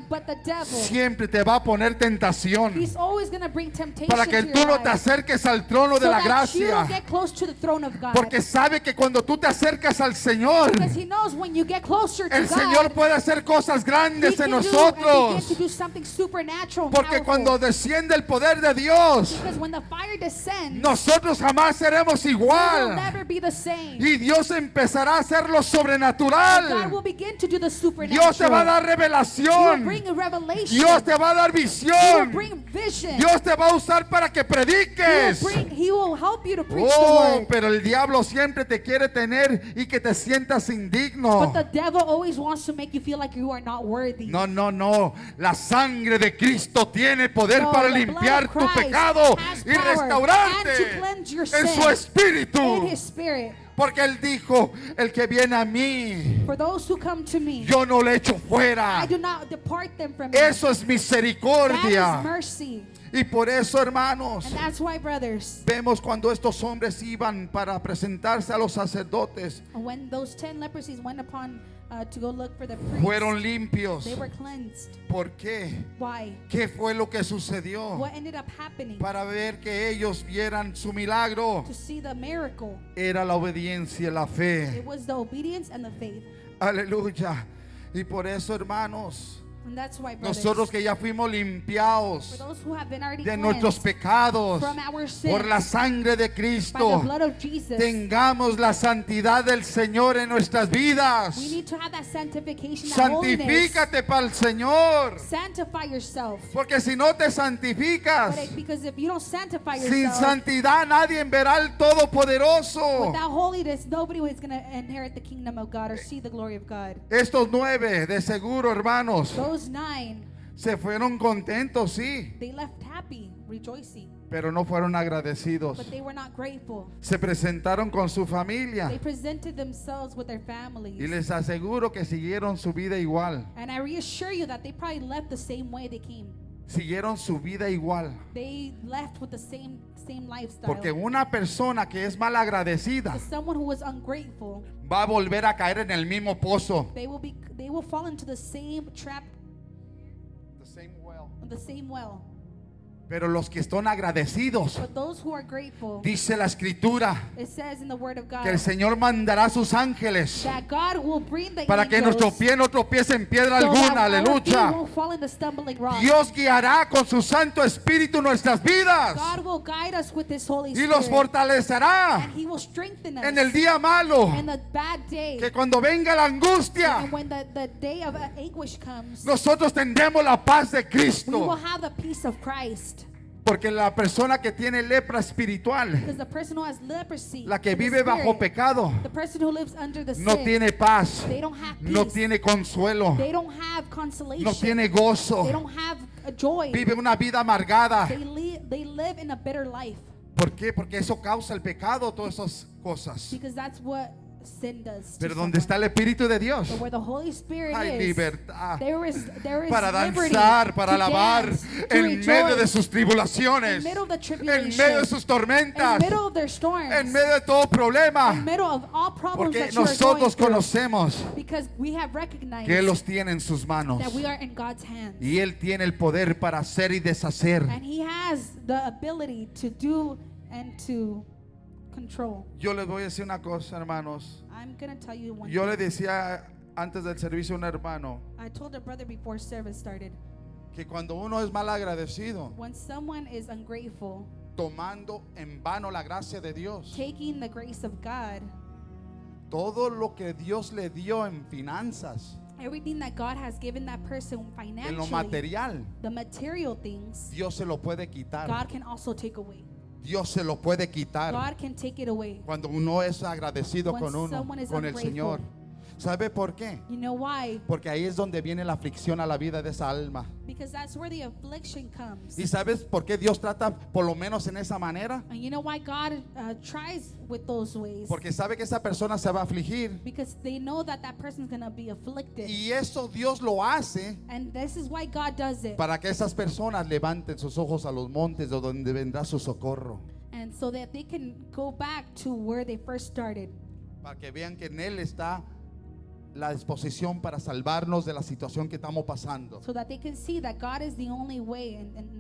But the devil, siempre te va a poner tentación he's always going to bring temptation para que to tú your no te life, acerques al trono de so la that you gracia. get close to the throne of God. Porque sabe que cuando tú te acercas al Señor, Because he knows when you get closer to el God, Señor puede hacer cosas he grandes can en do and begin nosotros. to do something supernatural and Porque powerful. cuando desciende el poder de Dios, Because when the fire descends, nosotros jamás seremos we will igual. never be the same. Y Dios empezará a hacer lo God sobrenatural. will begin to do the supernatural. Dios te va a dar He will revelación. bring a revelation. Dios te va a dar He will visión. bring vision. Dios te va a usar para que prediques. He will help you to preach the Oh, word. pero el diablo siempre te quiere tener y que te sientas indigno. But the devil always wants to make you feel like you are not worthy. No, no, no. La sangre de Cristo tiene poder No, para the limpiar blood of tu Christ pecado has y power restaurarte and to cleanse your en sin su espíritu. in his spirit. Porque Él dijo, el que viene a mí, For those who come to me, yo no le echo fuera. I do not depart them from me. Eso es That misericordia. is mercy. Y por eso, hermanos, And that's why, brothers, vemos cuando estos hombres iban para presentarse a los sacerdotes, when those 10 leprosies went upon to go look for the priest, fueron limpios. they were cleansed. ¿Por qué? Why? ¿Qué fue lo que sucedió? What ended up happening? Para ver que ellos vieran su milagro. To see the miracle, Era la obediencia y la it fe. was the obedience and the faith. Aleluya. Y por eso, hermanos, And that's why, brothers, nosotros que ya fuimos for limpiados those who have been already de nuestros cleansed pecados from our sins por la sangre de by the Cristo, blood of Jesus, tengamos la santidad del Señor en nuestras vidas. we need to have that sanctification, that holiness. Santifícate para el Señor. Sanctify yourself. Porque si no te santificas, Because if you don't sanctify sin yourself, santidad nadie verá al Todopoderoso. without holiness, nobody is going to inherit the kingdom of God or see the glory of God. Estos 9, de seguro, hermanos, Those 9, se fueron contentos, sí, they left happy, rejoicing, pero no fueron agradecidos. but they were not grateful. Se presentaron con su familia They presented themselves with their families. y les aseguro que siguieron su vida igual. And I reassure you that they probably left the same way they came. siguieron su vida igual. They left with the same lifestyle. Porque una persona que es mal agradecida Because someone who is ungrateful, va a volver a caer en el mismo pozo. they will fall into the same trap, the same well. Pero los que están agradecidos, But those who are grateful, dice la escritura, it says in the word of God, que el Señor mandará sus ángeles that God will bring the para que angels nuestro pie no tropiece en piedra so alguna. that our feet Aleluya. won't fall in the stumbling rock. Dios guiará con su Santo Espíritu nuestras vidas God will guide us with His Holy y los Spirit, fortalecerá and He will strengthen us en el día malo. in the bad day. Que cuando venga la angustia, And when the day of anguish comes, nosotros tendremos la paz de we will Cristo. have the peace of Christ. Porque la persona que tiene lepra espiritual, Because the person who has leprosy, la que in the vive bajo spirit, pecado, the person who lives under the no sin, tiene paz, they don't have peace. no tiene consuelo, They don't have consolation. no tiene gozo, They don't have a joy. vive una vida amargada. They live in a bitter life ¿Por qué? Porque eso causa el pecado, todas esas cosas. because that's what sin does. To Pero donde someone. está el Espíritu de Dios, But where the Holy Spirit hay is, libertad there is para liberty danzar, para to alabar dance, to en rejoice, medio de sus tribulaciones, in the middle of the en tribulation, medio de sus in tormentas, the middle of their storms, en medio de todo in problema. the middle of all problems Porque that you are going nosotros through, conocemos because we have recognized que Él los tiene en sus manos. that we are in God's hands. Y Él tiene el poder para hacer y deshacer. And He has the ability to do and to control. Yo les voy a decir una cosa, hermanos. I'm going to tell you one Yo thing. le decía antes del servicio a un hermano I told a brother before service started, que cuando uno es mal agradecido, when someone is ungrateful, tomando en vano la gracia de Dios, taking the grace of God, todo lo que Dios le dio en finanzas, everything that God has given that person en lo financially, material, the material things, Dios se lo puede quitar. God can also take away. Dios se lo puede quitar God can take it away. cuando uno es agradecido When con uno, someone is con el ungrateful. Señor. ¿Sabe por qué? You know why? Porque ahí es donde viene la aflicción a la vida de esa alma. Because that's where the affliction comes. ¿Y sabes por qué Dios trata por lo menos en esa manera? And you know why God tries with those ways? Porque sabe que esa persona se va a afligir. Because they know that that person's going to be afflicted. Y eso Dios lo hace And this is why God does it. para que esas personas levanten sus ojos a los montes de donde vendrá su socorro. And so that they can go back to where they first started. Para que vean que en Él está la disposición para salvarnos de la situación que estamos pasando. So that they can see that God is the only way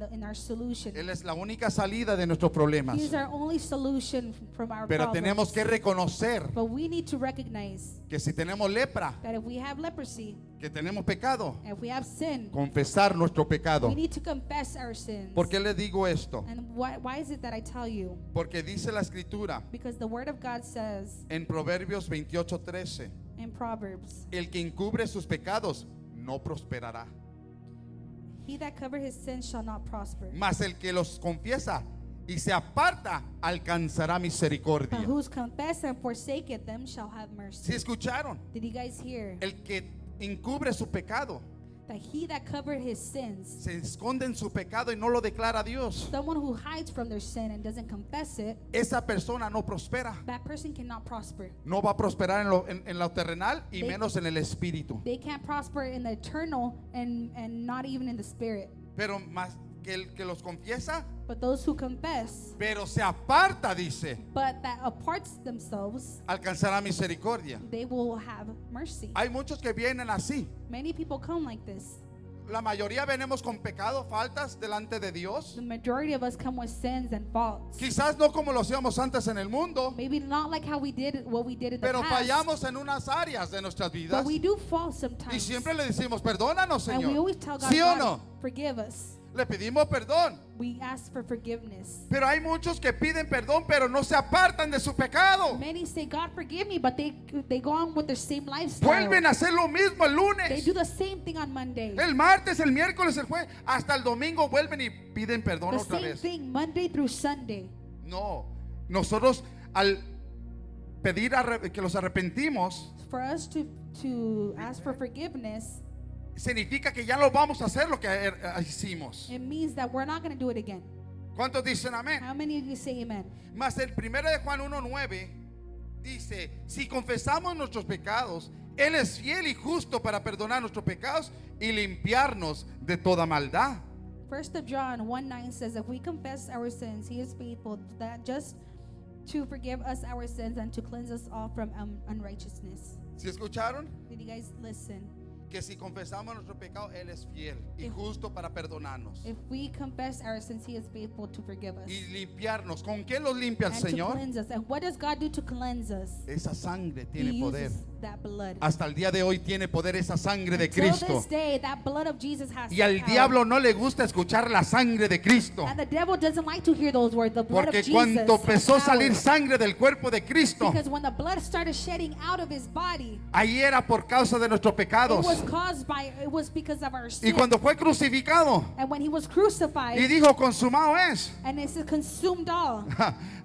in our solution. Él es la única salida de nuestros problemas. He is our only solution from our Pero problems. tenemos que reconocer But we need to recognize que si tenemos lepra, that if we have leprosy, que tenemos pecado, if we have sin, confesar nuestro pecado. we need to confess our sins. ¿Por qué le digo esto? And why is it that I tell you? Porque dice la escritura Because the word of God says en Proverbios 28:13, in Proverbs, el que encubre sus pecados no prosperará, he that cover his sins shall not prosper. mas el que los confiesa y se aparta alcanzará But misericordia. who's confessed and forsaken them shall have mercy. ¿Sí escucharon? Did you guys hear? El que encubre su pecado That he that covered his sins, se esconde en su pecado y no lo declara a Dios. someone who hides from their sin and doesn't confess it, Esa persona no prospera. that person cannot prosper. No va a prosperar en lo terrenal y menos en el espíritu. They can't prosper in the eternal and not even in the spirit. Pero más que el que los confiesa, But those who confess, pero se aparta, dice, but that aparts themselves, alcanzará misericordia. they will have mercy. Hay muchos que vienen así. Many people come like this. La mayoría venimos con pecado, faltas delante de Dios. The majority of us come with sins and faults. Quizás no como lo hacíamos antes en el mundo, Maybe not like how we did what we did in the pero past. fallamos en unas áreas de nuestras vidas. But we do fall Y sometimes. siempre le decimos, perdónanos, And we Señor. always tell God, ¿Sí o God, no? forgive us. Le pedimos perdón. We ask for forgiveness. Pero hay muchos que piden perdón, pero no se apartan de su pecado. Many say, God forgive me, but they go on with their same lifestyle. Vuelven a hacer lo mismo el They lunes, do the same thing on Monday. el martes, el miércoles, el jueves, hasta el domingo vuelven y piden perdón The otra same vez. thing Monday through Sunday. No, nosotros al pedir que los arrepentimos, For us to ask for forgiveness, significa que ya no vamos a hacer lo que hicimos. it means that we're not going to do it again. ¿Cuántos dicen amén? How many of you say amen? Mas el 1 de Juan 1:9 dice, si confesamos nuestros pecados, Él es fiel y justo para perdonar nuestros pecados y limpiarnos de toda maldad. 1 1 John 1:9 says, if we confess our sins, he is faithful, that just to forgive us our sins and to cleanse us all from unrighteousness. ¿Sí escucharon? Did you guys listen? Que si confesamos nuestro pecado, Él es fiel y If- justo para perdonarnos If we confess our sins, he is faithful to forgive us y limpiarnos. ¿Con qué los limpia el and to Señor? cleanse us. And what does God do to cleanse us? Esa sangre He tiene poder. uses that blood. Hasta el día de hoy tiene poder esa sangre de Until Cristo. this day, that blood of Jesus has Y al power. diablo no le gusta escuchar la sangre de Cristo. And the devil doesn't like to hear those words. The blood Porque of Jesus cuando has empezó a power. salir sangre del cuerpo de Cristo, Because when the blood started shedding out of his body, ahí era por causa de nuestros it pecados. was because of our Y sin. cuando fue crucificado And when he was crucified, y dijo consumado es, and it's consumed all,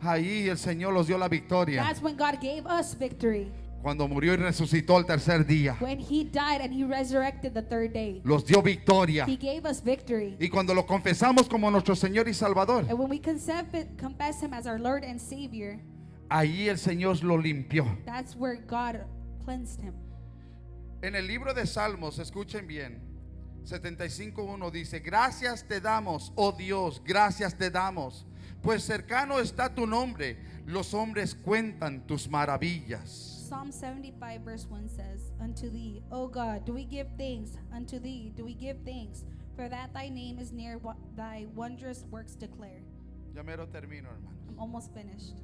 ahí el Señor los dio la victoria. that's when God gave us victory. Cuando murió y resucitó al tercer día, When he died and he resurrected the third day, los dio victoria. he gave us victory. Y cuando lo confesamos como nuestro Señor y Salvador, And when we confess him as our Lord and Savior, ahí el Señor lo limpió. that's where God cleansed him. En el libro de Salmos, escuchen bien, 75:1 dice: gracias te damos, oh Dios, gracias te damos, pues cercano está tu nombre, los hombres cuentan tus maravillas. Psalm 75 verse 1 says, unto thee, O God, do we give thanks? Unto thee do we give thanks, for that thy name is near, thy wondrous works declare. Ya mero termino, hermano. I'm almost finished.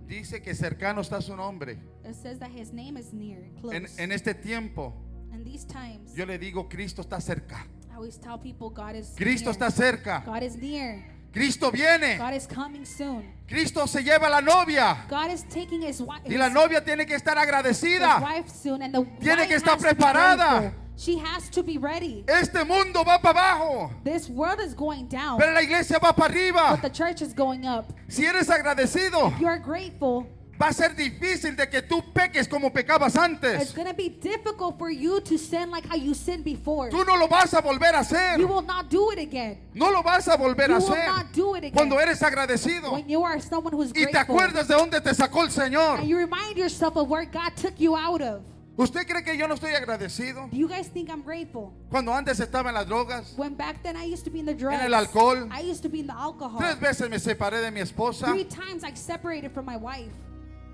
Dice que cercano está su nombre. It says that his name is near, close. En este tiempo, And these times, yo le digo, Cristo está cerca. I always tell people God is Cristo near. está cerca. God is near. Cristo viene. God is coming soon. Cristo se lleva a la novia. God is taking his wife. Y la novia tiene que estar agradecida. Wife soon, and the Tiene wife que estar has to be preparada. grateful. She has to be ready. Este mundo va para abajo, This world is going down, pero la iglesia va para but arriba. the church is going up. Si eres agradecido, If you're grateful, va a ser difícil de que tú peques como pecabas it's antes. going to be difficult for you to sin like how you sinned before. Tú no lo vas a volver a hacer. You will not do it again. No lo vas a volver a You will hacer not do it again. cuando eres agradecido When you are someone who is y te grateful, acuerdas de dónde te sacó el Señor. and you remind yourself of where God took you out of. ¿Usted cree que yo no estoy agradecido? Do you guys think I'm grateful? Cuando antes estaba en las drogas, When back then I used to be in the drugs, el alcohol. I used to be in the alcohol. 3 veces me separé de mi esposa. 3 times I separated from my wife.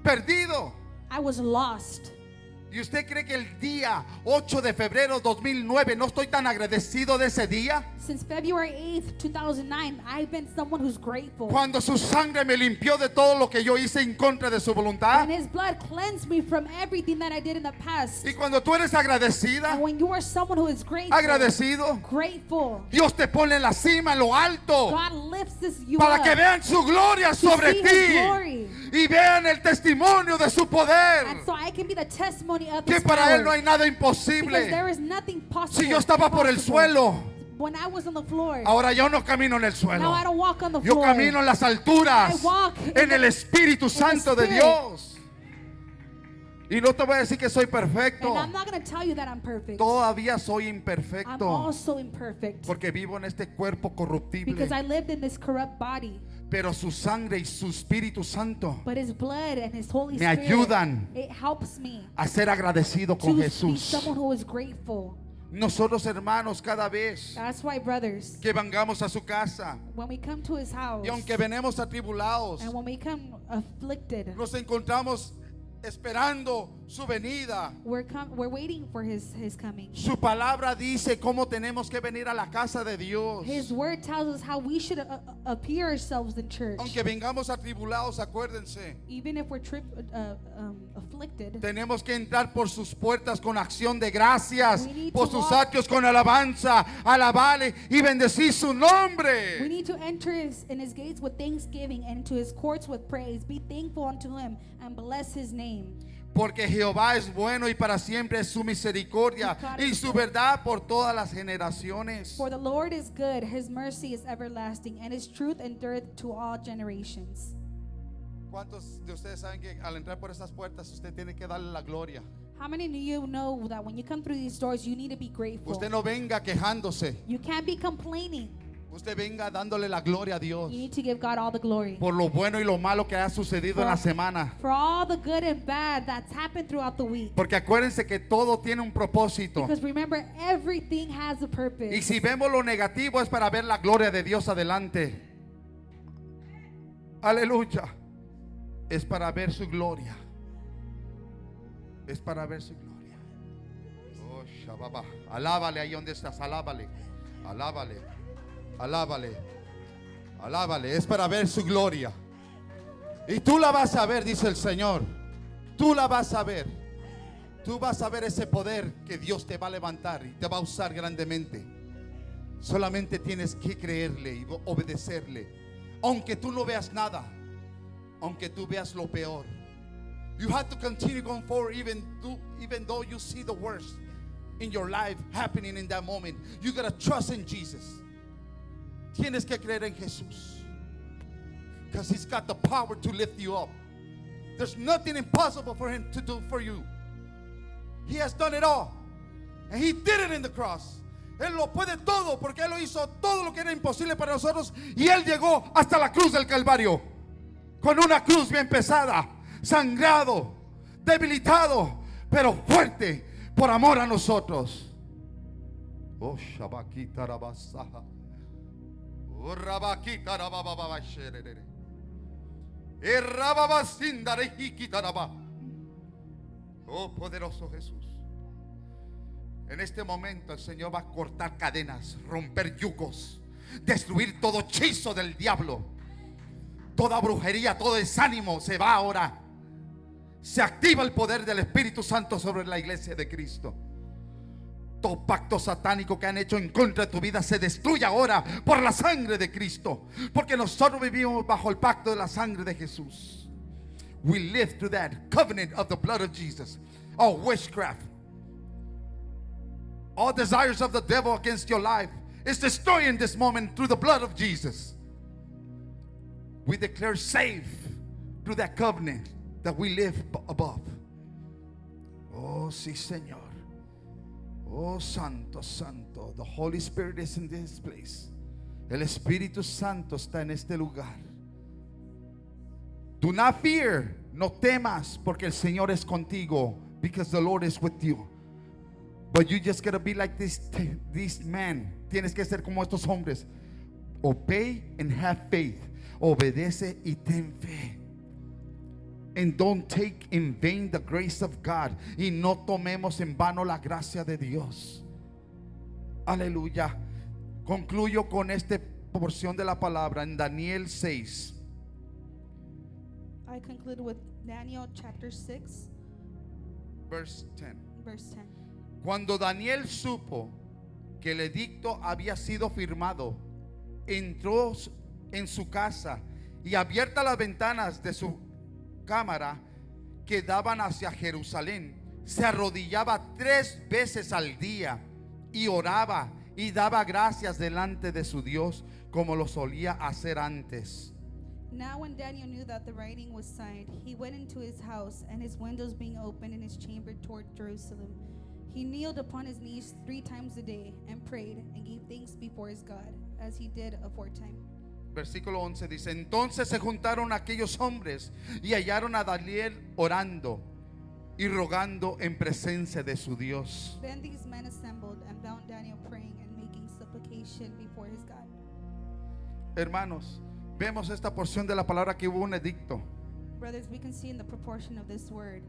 Perdido. I was lost. ¿Y usted cree que el día 8 de febrero 2009 no estoy tan agradecido de ese día? Since February 8th, 2009, I've been someone who's grateful. Cuando su sangre me limpió de todo lo que yo hice en contra de su voluntad. And his blood cleansed me from everything that I did in the past. Y cuando tú eres agradecida, And when you are someone who is grateful, agradecido, Dios te pone en la cima, en lo alto, God lifts you para up que vean su gloria sobre see His ti glory. y vean el testimonio de su poder. And so I can be the testimony of Que His para power. Él no hay nada Because imposible. there is nothing possible. Si yo estaba por el impossible. suelo, When I was on the floor, ahora yo no camino en el now suelo. I don't walk on the Yo floor. camino en las alturas, I walk en el Espíritu Santo de Spirit. Dios. Y no te voy a decir que soy perfecto. And I'm not going to tell you that I'm perfect. Todavía soy I'm imperfecto. also imperfect. Porque vivo en este cuerpo corruptible. Because I lived in this corrupt body. Pero su sangre y su Espíritu Santo But His blood and His Holy me Spirit, ayudan it helps me a ser agradecido to con be Jesús. someone who is grateful. Nosotros, hermanos, cada vez That's why, brothers, que vengamos a su casa when we come to His house y aunque venemos atribulados, and when we come afflicted, nos encontramos esperando su venida. we're waiting for His coming. Su palabra dice cómo tenemos que venir a la casa de Dios. His word tells us how we should appear ourselves in church. Aunque vengamos atribulados, acuérdense, Even if we're afflicted, tenemos que entrar por sus puertas con acción de gracias, We need por to sus walk- atrios con alabanza, alabarle y bendecir su we nombre. need to enter in His gates with thanksgiving and into His courts with praise. Be thankful unto Him and bless His name. Porque Jehová es bueno y para siempre es su misericordia y su verdad por todas las generaciones. For the Lord is good, His mercy is everlasting, and His truth endureth to all generations. ¿Cuántos de ustedes saben que al entrar por esas puertas usted tiene que darle la gloria? How many of you know that when you come through these doors, you need to be grateful? Usted no venga quejándose. You can't be complaining. Usted venga dándole la gloria a Dios You need to give God all the glory por lo bueno y lo malo que ha sucedido en la semana. for all the good and bad that's happened throughout the week. Porque acuérdense que todo tiene un propósito. Because remember, everything has a Y purpose. si vemos lo negativo es para ver la gloria de Dios adelante. Aleluya. Es para ver su gloria. Es para ver su gloria. Oh, Shababa. Alábale ahí donde estás. Alábale. Alábale. Alábale. Alábale. Es para ver su gloria. Y tú la vas a ver, dice el Señor. Tú la vas a ver. Tú vas a ver ese poder que Dios te va a levantar y te va a usar grandemente. Solamente tienes que creerle y obedecerle. Aunque tú no veas nada. Aunque tú veas lo peor. You have to continue going forward even though you see the worst in your life happening in that moment. You gotta trust in Jesus. Tienes que creer en Jesús. Because He's got the power to lift you up. There's nothing impossible for Him to do for you. He has done it all. And He did it in the cross. Él lo puede todo porque Él lo hizo todo lo que era imposible para nosotros. Y Él llegó hasta la cruz del Calvario. Con una cruz bien pesada, sangrado, debilitado, pero fuerte por amor a nosotros. Oh, Shabakita Rabasaha. Oh, Rabakita Rabababa Sherere. Errababasinda Rehikita Rabba. Oh, poderoso Jesús. En este momento el Señor va a cortar cadenas, romper yugos, destruir todo hechizo del diablo. Toda brujería, todo desánimo se va ahora. Se activa el poder del Espíritu Santo sobre la iglesia de Cristo. Todo pacto satánico que han hecho en contra de tu vida se destruye ahora por la sangre de Cristo. Porque nosotros vivimos bajo el pacto de la sangre de Jesús. We live through that covenant of the blood of Jesus. All witchcraft, all desires of the devil against your life is destroyed in this moment through the blood of Jesus. We declare safe through that covenant that we live above. Oh, sí, Señor. Oh, Santo, Santo. The Holy Spirit is in this place. El Espíritu Santo está en este lugar. Do not fear. No temas porque el Señor es contigo. Because the Lord is with you. But you just gotta be like this man. Tienes que ser como estos hombres. Obey and have faith. Obedece y ten fe. And don't take in vain the grace of God. Y no tomemos en vano la gracia de Dios. Aleluya. Concluyo con esta porción de la palabra en Daniel 6. I conclude with Daniel chapter 6, Verse 10. verse 10. Cuando Daniel supo que el edicto había sido firmado, entró en su casa y abiertas las ventanas de su cámara que daban hacia Jerusalén, se arrodillaba 3 veces al día y oraba y daba gracias delante de su Dios como lo solía hacer antes. Now when Daniel knew that the writing was signed, he went into his house, and his windows being opened in his chamber toward Jerusalem, he kneeled upon his knees 3 times a day and prayed and gave thanks before his God, as he did aforetime. Versículo 11 dice: entonces se juntaron aquellos hombres y hallaron a Daniel orando y rogando en presencia de su Dios. Then these men assembled and found Daniel praying and making supplication before his God. Hermanos, vemos esta porción de la palabra que hubo un edicto Brothers, we can see in the proportion of this word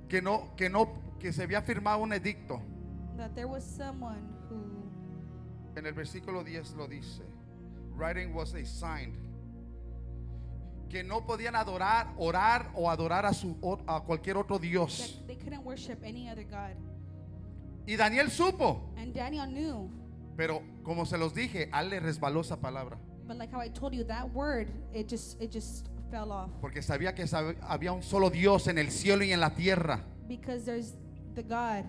que se había firmado un edicto. that there was someone who, En el versículo 10 lo dice. Writing was a sign. Que no podían orar o adorar a cualquier otro Dios. that they couldn't worship any other God. Y Daniel supo, And Daniel knew, pero como se los dije, a él le resbaló esa palabra. but like how I told you, that word, it just fell off. Porque sabía que había un solo Dios en el cielo y en la tierra. Because there's the God.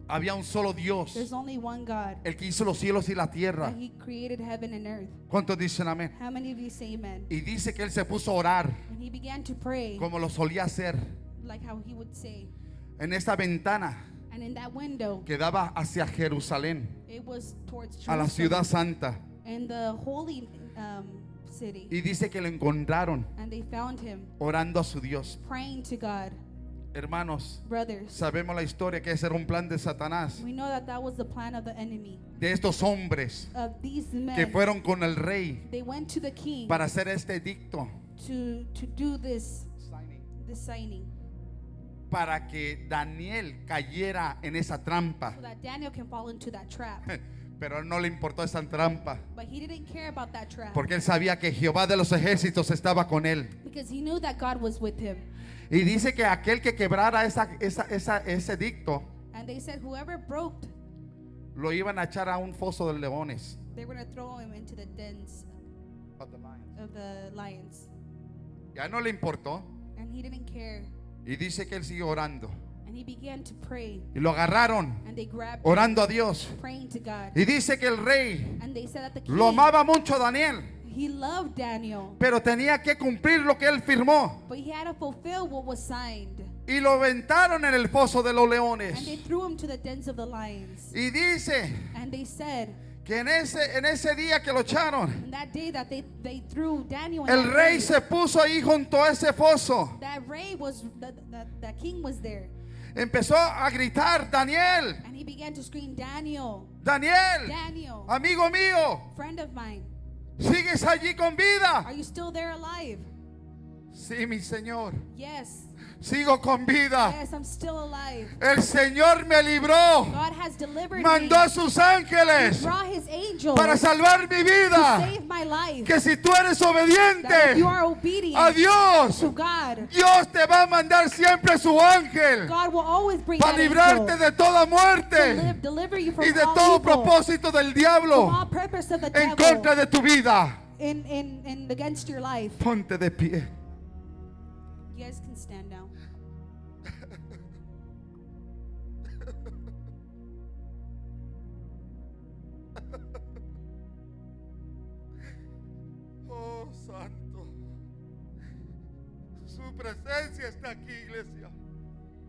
Había un solo Dios, There's only one God. el que hizo los cielos y la tierra. That He created heaven and earth. ¿Cuántos dicen amén? How many of you say amen? Y dice que él se puso a orar And he began to pray como lo solía hacer like how he would say. en esta ventana And in that window, que daba hacia Jerusalén, it was towards a la ciudad Jerusalem, santa. in the holy city. Y dice que lo encontraron And they found him orando a su Dios. praying to God. Hermanos, Brothers, sabemos la historia que ese era un plan de Satanás, we know that that was the plan of the enemy. de estos hombres Of these que men, fueron con el rey they went to the king para hacer este edicto, to do this signing, para que Daniel cayera en esa trampa. so that Daniel can fall into that trap. Pero a él no le importó esa trampa, But he didn't care about that trap porque él sabía que Jehová de los ejércitos estaba con él. because he knew that God was with him. Y dice que aquel que quebrara ese edicto, And they said whoever broke, lo iban a echar a un foso de leones. they were going to throw him into the dens of the lions. Ya no le importó. And he didn't care. Y dice que él siguió orando. And he began to pray. Y lo agarraron And they grabbed him, orando a Dios. praying to God. Y dice que el rey And they said that the king, lo amaba mucho a Daniel, he loved Daniel, pero tenía que cumplir lo que él firmó. but he had to fulfill what was signed. Y lo aventaron en el foso de los And they leones. threw him to the dens of the lions. Y dice And they said, que en ese día que lo echaron, and that day that they threw Daniel in el that rey grave, se puso ahí junto a ese foso. that ray was, that king was there. Empezó a gritar: Daniel, And he began to scream, Daniel, Daniel, Daniel, amigo mío, friend of mine, ¿sigues allí con vida? are you still there alive? Sí, mi Señor, Yes, sigo con vida. yes, I'm still alive. El Señor me libró, God has delivered mandó a me. sus He ángeles brought his angels para salvar mi to vida. save my life. Que si tú eres That if obediente you are obedient a Dios, to God, Dios te va a mandar siempre su ángel God will always bring para that librarte angel de toda to muerte deliver you from y de all todo evil, propósito del from diablo all purpose of the en devil contra de tu vida. in against your life. Ponte de pie. You guys can stand now. Oh, santo. Su presencia está aquí, iglesia.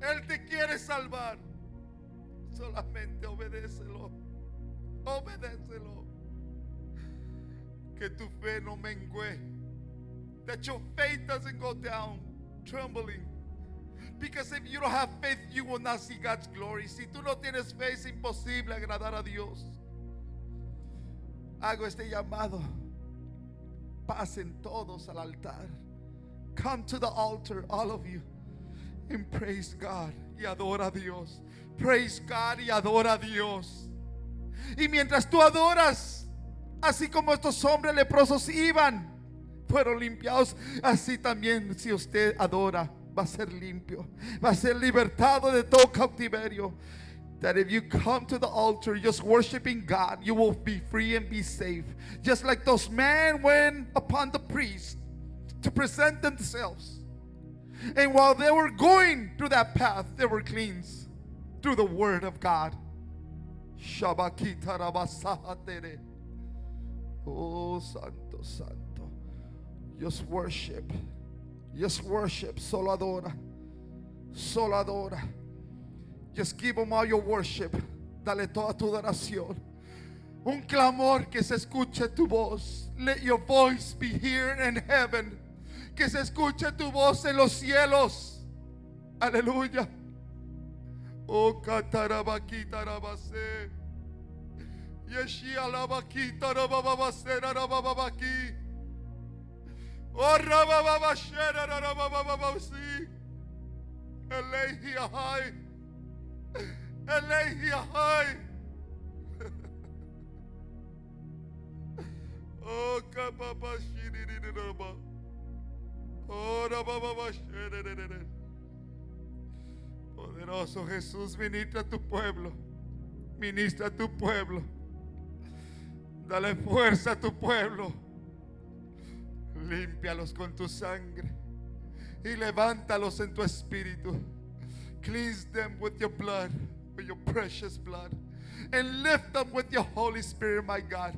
Él te quiere salvar. Solamente obedécelo. Obedécelo. Que tu fe no mengue. That your faith doesn't go down trembling. Because if you don't have faith, you will not see God's glory. Si tú no tienes fe, es imposible agradar a Dios. Hago este llamado. Pasen todos al altar. Come to the altar, all of you, and praise God y adora a Dios. Praise God y adora a Dios. Y mientras tú adoras, así como estos hombres leprosos iban, fueron limpiados, así también si usted adora, va a ser limpio, va a ser libertado de todo cautiverio. That if you come to the altar just worshiping God, you will be free and be safe. Just like those men went upon the priest to present themselves. And while they were going through that path, they were cleansed through the word of God. Shabakita rabasahatere. Oh, santo, santo. Just worship. Just worship. Solo adora. Solo adora. Just give him all your worship. Dale toda tu adoración. Un clamor que se escuche tu voz. Let your voice be heard in heaven. Que se escuche tu voz en los cielos. Aleluya. Oh, katarabakita rabase. Yeshi alabakita rabababase rabababaki. Oh, rabababashera rabababasi. Elehi ahai. Elehi ahai. Oh, kapapashiriririraba. Oh, rabababashiriririr. Poderoso Jesús, ministra a tu pueblo. Ministra a tu pueblo. Dale fuerza a tu pueblo. Límpialos con tu sangre y levántalos en tu espíritu. Cleanse them with your blood, with your precious blood, and lift them with your Holy Spirit, my God.